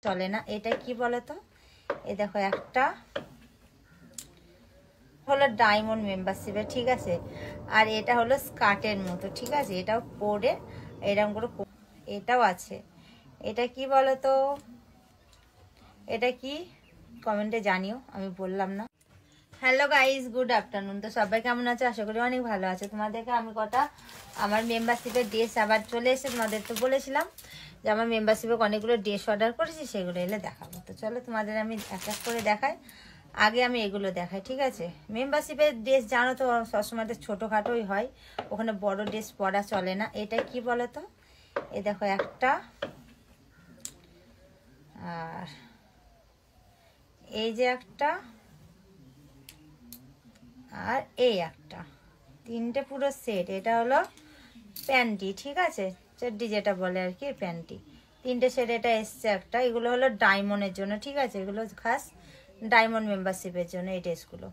চলে না। এটা কি বলতো, এই দেখো একটা হলো ডায়মন্ড মেম্বারশিপের, ঠিক আছে। আর এটা হলো স্কার্টের মতো, ঠিক আছে। এটাও পরে এরকম করে এটাও আছে। এটা কি বলতো, এটা কি কমেন্টে জানিও, আমি বললাম না। Hello guys, good afternoon. তো সবাই কেমন আছো? আশা করি অনেক ভালো আছে। তোমাদেরকে আমি কটা আমার মেম্বারশিপের ড্রেস আবার চলে এসে, তোমাদের তো বলেছিলাম যে আমার মেম্বারশিপে অনেকগুলো ড্রেস অর্ডার করেছি, সেগুলো এলে দেখাবো। তো চলো তোমাদের আমি এক এক করে দেখাই। আগে আমি এগুলো দেখাই, ঠিক আছে। মেম্বারশিপের ড্রেস জানো তো সবসময় তো ছোটোখাটোই হয়, ওখানে বড় ড্রেস পরা চলে না। এটা কি বলো তো, এই দেখো একটা, আর এই যে একটা, আর এই একটা, তিনটে পুরো সেট। এটা হলো প্যান্টি, ঠিক আছে, চেড্ডি যেটা বলে আর কি, প্যান্টি। তিনটে সেট এটা এসছে একটা। এগুলো হলো ডায়মন্ডের জন্য, ঠিক আছে। এগুলো খাস ডায়মন্ড মেম্বারশিপের জন্য এই ড্রেসগুলো।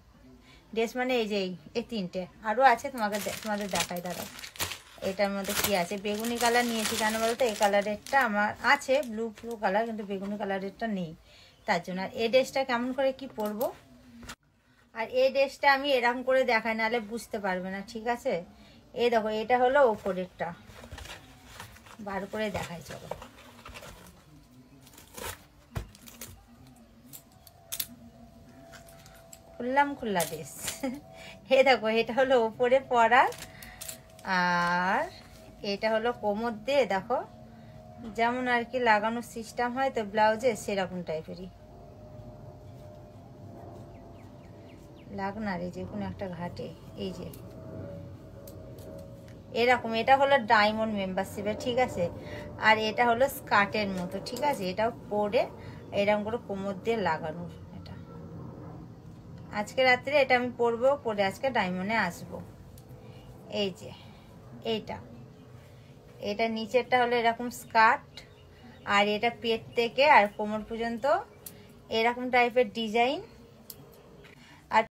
ড্রেস মানে এই যে এই তিনটে, আরও আছে, তোমাদের দেখাই দাঁড়াও। এটার মধ্যে কি আছে, বেগুনি কালার নিয়েছি কেন বলতো, এই কালারেরটা আমার আছে ব্লু কালার, কিন্তু বেগুনি কালারেরটা নেই, তার জন্য। আর এই ড্রেসটা কেমন করে কি পরবো, আর এই ড্রেসটা আমি এরকম করে দেখাই, নাহলে বুঝতে পারবে না, ঠিক আছে। এই দেখো, এটা হলো ওপরেরটা, বার করে দেখাই, চলো। খোলা ড্রেস। এই দেখো, এটা হলো ওপরে পরা, আর এটা হলো কোমর দিয়ে, দেখো যেমন আর কি লাগানোর সিস্টেম হয় তো ব্লাউজে, সেরকম টাইপেরই লাগনার, এই যে কোনো একটা ঘাটে, এই যে এরকম। এটা হলো ডায়মন্ড মেম্বারশিপের, ঠিক আছে। আর এটা হলো স্কার্টের মতো, ঠিক আছে। এটাও পরে এরকম করে কোমর দিয়ে লাগানো। এটা আজকে রাত্রে এটা আমি পরবো, পরে আজকে ডায়মন্ডে আসবো। এই যে এটা নিচেরটা হলো এরকম স্কার্ট, আর এটা পেট থেকে আর কোমর পর্যন্ত এরকম টাইপের ডিজাইন,